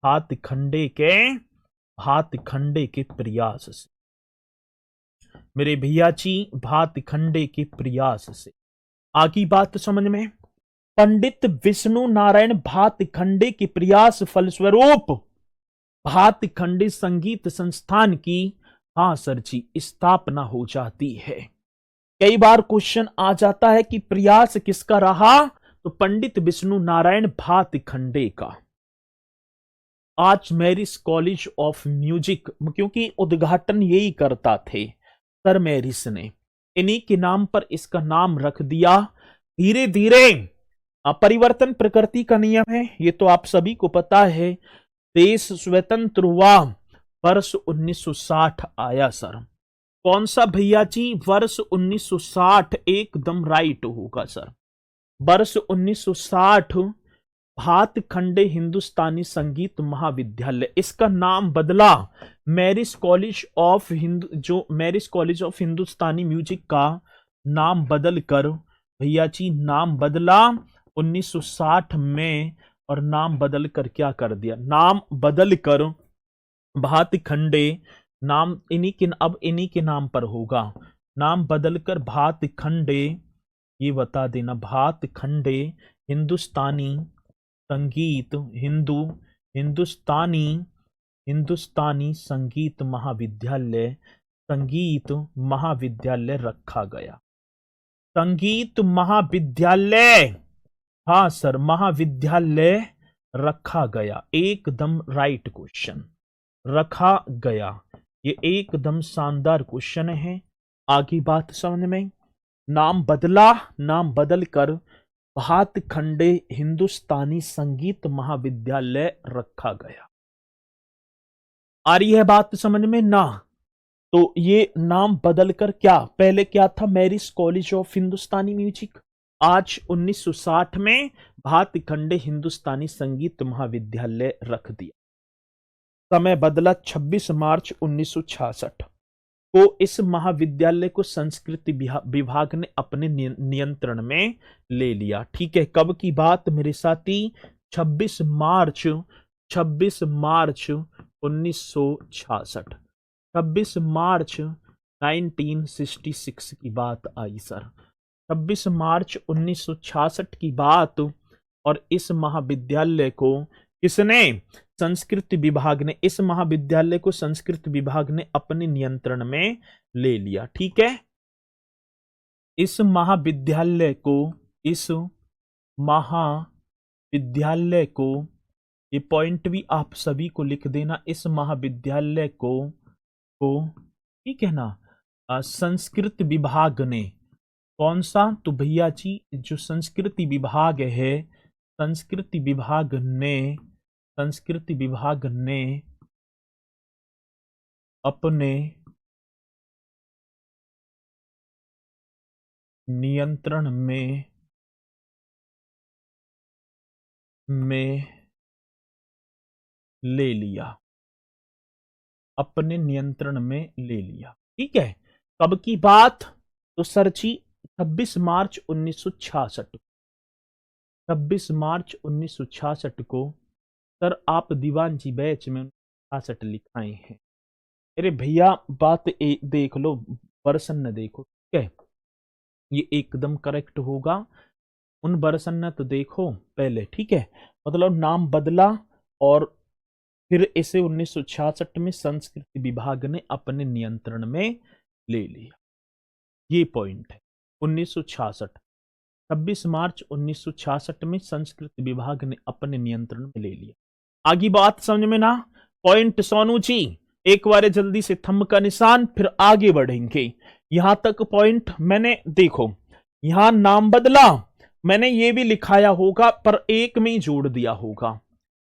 भातखंडे के प्रयास से मेरे भैया जी, भातखंडे के प्रयास से। आगे बात समझ में, पंडित विष्णु नारायण भातखंडे के प्रयास फलस्वरूप भातखंडे संगीत संस्थान की, हाँ सर जी, स्थापना हो जाती है। कई बार क्वेश्चन आ जाता है कि प्रयास किसका रहा, तो पंडित विष्णु नारायण भातखंडे का। आज मैरिस कॉलेज ऑफ म्यूजिक, क्योंकि उद्घाटन यही करता थे सर मैरिस ने, इन्हीं के नाम पर इसका नाम रख दिया। धीरे धीरे परिवर्तन प्रकृति का नियम है, ये तो आप सभी को पता है। देश स्वतंत्र हुआ वर्ष 1960 आया सर। कौन सा भैया जी? वर्ष 1960 एकदम राइट होगा सर। वर्ष 1960 भातखंडे हिंदुस्तानी संगीत महाविद्यालय, इसका नाम बदला मैरिस कॉलेज ऑफ जो मैरिस कॉलेज ऑफ हिंदुस्तानी म्यूजिक का नाम बदल कर भैया जी नाम बदला 1960 में, और नाम बदल कर क्या कर दिया? नाम बदल कर भातखंडे, नाम इन्हीं के नाम पर होगा। नाम बदलकर भातखंडे, ये बता देना, भातखंडे हिंदुस्तानी संगीत हिंदुस्तानी संगीत महाविद्यालय रखा गया। संगीत महाविद्यालय, हाँ सर, महाविद्यालय रखा गया। एकदम राइट क्वेश्चन, रखा गया। ये एकदम शानदार क्वेश्चन है। आगे बात समझ में, नाम बदला, नाम बदलकर भातखंडे हिंदुस्तानी संगीत महाविद्यालय रखा गया। आ रही है बात समझ में ना? तो ये नाम बदलकर क्या, पहले क्या था? मैरिस कॉलेज ऑफ हिंदुस्तानी म्यूजिक, आज 1960 में भातखंडे हिंदुस्तानी संगीत महाविद्यालय रख दिया। समय बदला 26 मार्च 1966 को इस महाविद्यालय को संस्कृति विभाग ने अपने नियंत्रण में ले लिया। ठीक है, कब की बात मेरे साथी? 26 मार्च 1966, 26 मार्च 1966 की बात आई सर। 26 मार्च 1966 की बात, और इस महाविद्यालय को किसने? संस्कृत विभाग ने। इस महाविद्यालय को संस्कृत विभाग ने अपने नियंत्रण में ले लिया। ठीक है, इस महाविद्यालय को ये पॉइंट भी आप सभी को लिख देना। इस महाविद्यालय को ठीक है ना, संस्कृत विभाग ने, कौन सा? तो भैया जी जो संस्कृति विभाग है, संस्कृति विभाग ने अपने नियंत्रण में ले लिया, अपने नियंत्रण में ले लिया। ठीक है, कब की बात? तो सर जी 26 मार्च 1966, 26 मार्च 1966 को सर आप दीवान जी बैच में 66 लिखाए हैं। अरे भैया बात देख लो, वर्षन न देखो। ठीक है, ये एकदम करेक्ट होगा। उन वर्षन न तो देखो पहले। ठीक है, मतलब नाम बदला और फिर इसे 1966 में संस्कृत विभाग ने अपने नियंत्रण में ले लिया। ये पॉइंट है 1966, 26 मार्च 1966 में संस्कृत विभाग ने अपने नियंत्रण में ले लिया। आगे बात समझ में ना? पॉइंट सोनू जी एक बार जल्दी से थंब का निशान, फिर आगे बढ़ेंगे। यहां तक पॉइंट मैंने देखो, यहां नाम बदला मैंने ये भी लिखाया होगा पर एक में ही जोड़ दिया होगा,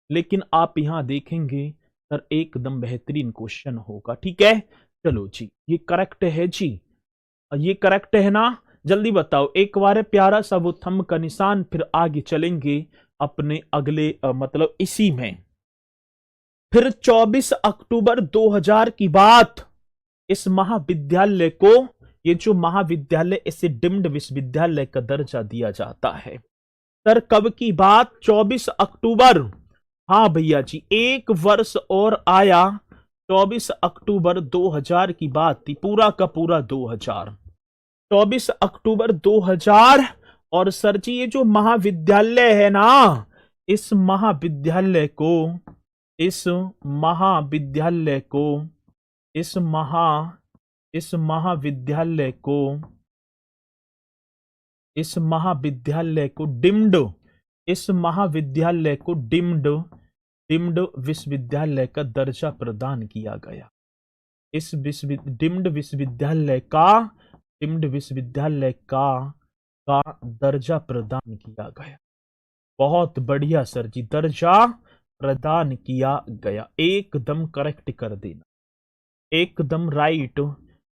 लेकिन आप यहां देखेंगे सर एकदम बेहतरीन क्वेश्चन होगा। ठीक है, चलो जी ये करेक्ट है जी, ये करेक्ट है ना? जल्दी बताओ एक बार प्यारा सा वो थंब का निशान, फिर आगे चलेंगे अपने अगले मतलब इसी में। फिर 24 अक्टूबर 2000 की बात, इस महाविद्यालय को, ये जो महाविद्यालय, इसे डीम्ड विश्वविद्यालय का दर्जा दिया जाता है। सर कब की बात? 24 अक्टूबर। हाँ भैया जी, एक वर्ष और आया। 24 अक्टूबर 2000 की बात थी, पूरा का पूरा 2000, 24 अक्टूबर 2000। और सर जी ये जो महाविद्यालय है ना, इस महाविद्यालय को इस महाविद्यालय को डिम्ड, इस महाविद्यालय को डिम्ड विश्वविद्यालय का दर्जा प्रदान किया गया। इस डिम्ड विश्वविद्यालय का दर्जा प्रदान किया गया। बहुत बढ़िया सर जी, दर्जा प्रदान किया गया, एकदम करेक्ट कर देना, एकदम राइट।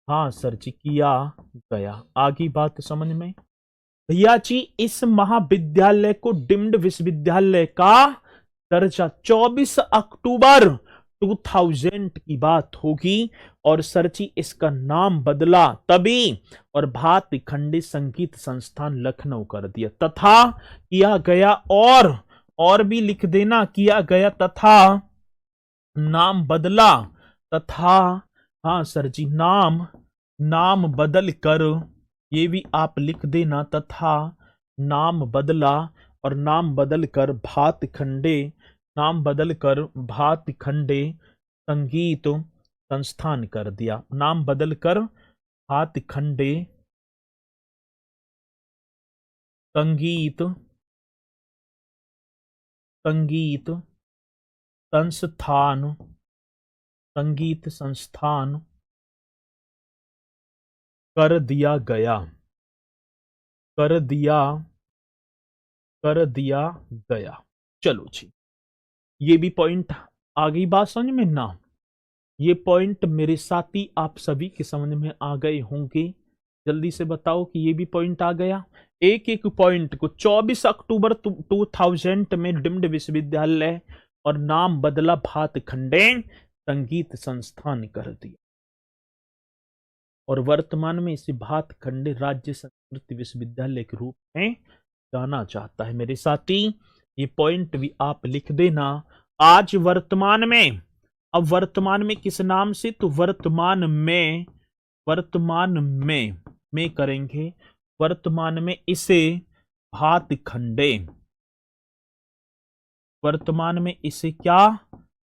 हाँ सर जी, किया गया। आगे बात समझ में भैया जी, इस महाविद्यालय को डिम्ड विश्वविद्यालय का दर्जा 24 अक्टूबर 2000 की बात होगी, और सर जी इसका नाम बदला तभी और भारतीय खंडी संगीत संस्थान लखनऊ कर दिया। तथा किया गया, और भी लिख देना, किया गया तथा नाम बदला, तथा हाँ सर जी नाम बदल कर, ये भी आप लिख देना, तथा नाम बदला और नाम बदल कर भात खंडे संगीत संस्थान कर दिया। नाम बदल कर भात खंडे संगीत संस्थान कर दिया गया। चलो जी, ये भी पॉइंट आ गई बात समझ में ना? ये पॉइंट मेरे साथी आप सभी के समझ में आ गए होंगे। जल्दी से बताओ कि ये भी पॉइंट आ गया। एक एक पॉइंट को 24 अक्टूबर 2000 में डिम्ड विश्वविद्यालय और नाम बदला भात खंडे संगीत संस्थान कर दिया, और वर्तमान में इसे भात खंडे राज्य संस्कृति विश्वविद्यालय के रूप में जाना जाता है। मेरे साथी ये पॉइंट भी आप लिख देना। आज वर्तमान में, अब वर्तमान में किस नाम से, तो वर्तमान में करेंगे, वर्तमान में इसे भात खंडे, वर्तमान में इसे क्या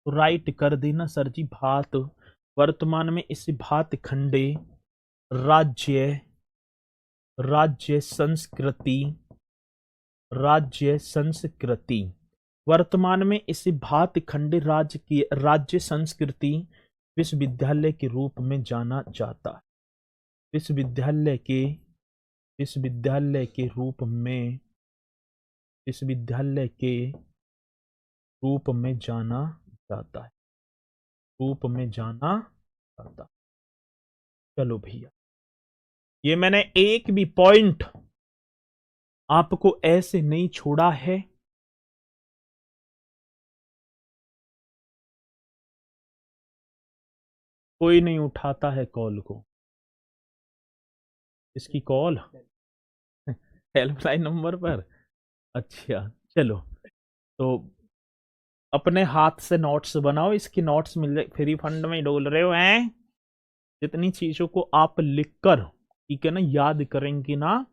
राइट कर देना सर जी, भात, वर्तमान में इसे भात खंडे राज्य संस्कृति, वर्तमान में इसे भात खंडे राज्य संस्कृति विश्वविद्यालय के रूप में जाना जाता है। विश्वविद्यालय के रूप में जाना जाता है। चलो भैया, ये मैंने एक भी पॉइंट आपको ऐसे नहीं छोड़ा है। कोई नहीं उठाता है कॉल को, इसकी कॉल हेल्पलाइन नंबर पर। अच्छा चलो, तो अपने हाथ से नोट्स बनाओ, इसकी नोट्स मिल जाए, फ्री फंड में डोल रहे हो हैं। जितनी चीजों को आप लिखकर ठीक है ना याद करेंगे ना,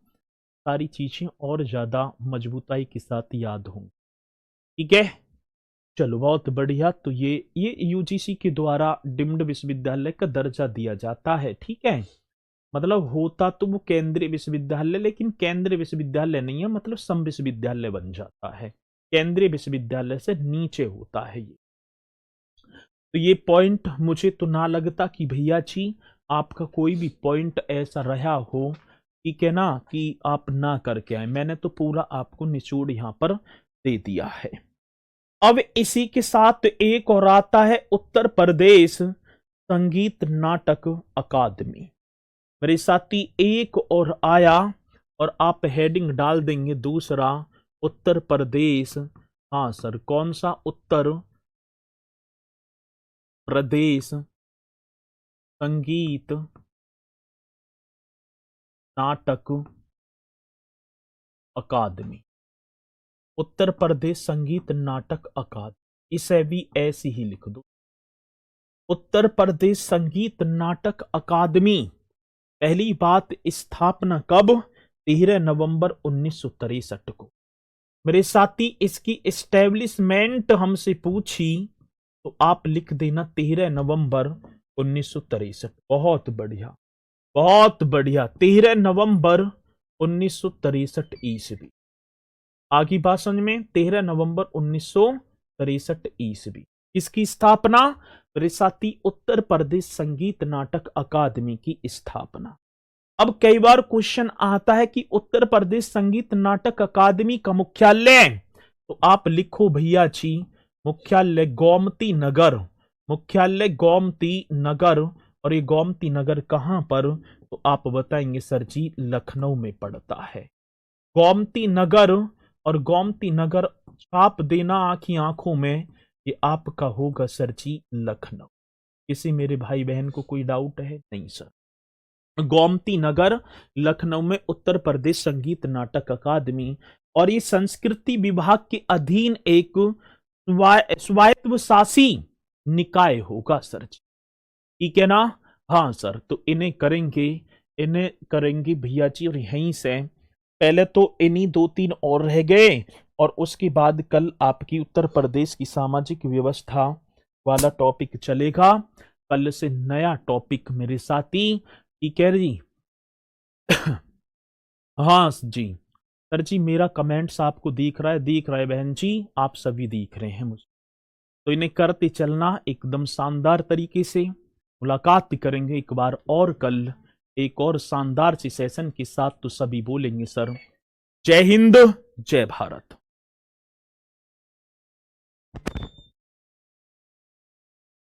सारी चीजें और ज्यादा मजबूताई के साथ याद होंगी। ठीक है, चलो बहुत बढ़िया। तो ये यूजीसी के द्वारा डिम्ड विश्वविद्यालय का दर्जा दिया जाता है। ठीक है, मतलब होता तो वो केंद्रीय विश्वविद्यालय, लेकिन केंद्रीय विश्वविद्यालय नहीं है, मतलब सम विश्वविद्यालय बन जाता है, केंद्रीय विश्वविद्यालय से नीचे होता है ये। तो ये पॉइंट मुझे तो ना लगता कि भैया जी आपका कोई भी पॉइंट ऐसा रहा हो, ठीक है ना, कि आप ना करके आए। मैंने तो पूरा आपको निचोड़ यहां पर दे दिया है। अब इसी के साथ एक और आता है उत्तर प्रदेश संगीत नाटक अकादमी। मेरे साथी एक और आया, और आप हेडिंग डाल देंगे दूसरा, उत्तर प्रदेश। हाँ सर, कौन सा? उत्तर प्रदेश संगीत नाटक अकादमी, उत्तर प्रदेश संगीत नाटक अकादमी, इसे भी ऐसे ही लिख दो। उत्तर प्रदेश संगीत नाटक अकादमी, पहली बात स्थापना कब? 13 नवंबर 1963 को। मेरे साथी इसकी एस्टेब्लिशमेंट हमसे पूछी तो आप लिख देना 13 नवंबर 1963। बहुत बढ़िया, बहुत बढ़िया, 13 नवंबर 1963 ईस्वी। आगे बात समझ में, 13 नवंबर 1963 ईस्वी। किसकी स्थापना? रिसाती उत्तर प्रदेश संगीत नाटक अकादमी की स्थापना। अब कई बार क्वेश्चन आता है कि उत्तर प्रदेश संगीत नाटक अकादमी का मुख्यालय, तो आप लिखो भैया जी मुख्यालय गोमती नगर, मुख्यालय गोमती नगर। और ये गोमती नगर कहां पर? तो आप बताएंगे सर जी लखनऊ में पड़ता है गोमती नगर। और गोमती नगर छाप देना आंखी आंखों में, ये आपका होगा सर जी लखनऊ। किसी मेरे भाई बहन को कोई डाउट है? नहीं सर। गोमती नगर लखनऊ में उत्तर प्रदेश संगीत नाटक अकादमी। और ये संस्कृति विभाग के अधीन एक स्वायत्तशासी निकाय होगा सर जी, ठीक है ना? हाँ सर, तो इन्हें करेंगे भैया जी। और यहीं से पहले तो इन्हीं 2-3 और रह गए, और उसके बाद कल आपकी उत्तर प्रदेश की सामाजिक व्यवस्था वाला टॉपिक चलेगा। कल से नया टॉपिक मेरे साथी, ठीक है जी। हाँ जी सर जी, मेरा कमेंट्स आपको दिख रहा है बहन जी, आप सभी दिख रहे हैं मुझे। तो इन्हें करते चलना एकदम शानदार तरीके से। मुलाकात भी करेंगे एक बार और कल एक और शानदार सी सेशन के साथ। तो सभी बोलेंगे सर जय हिंद, जय भारत।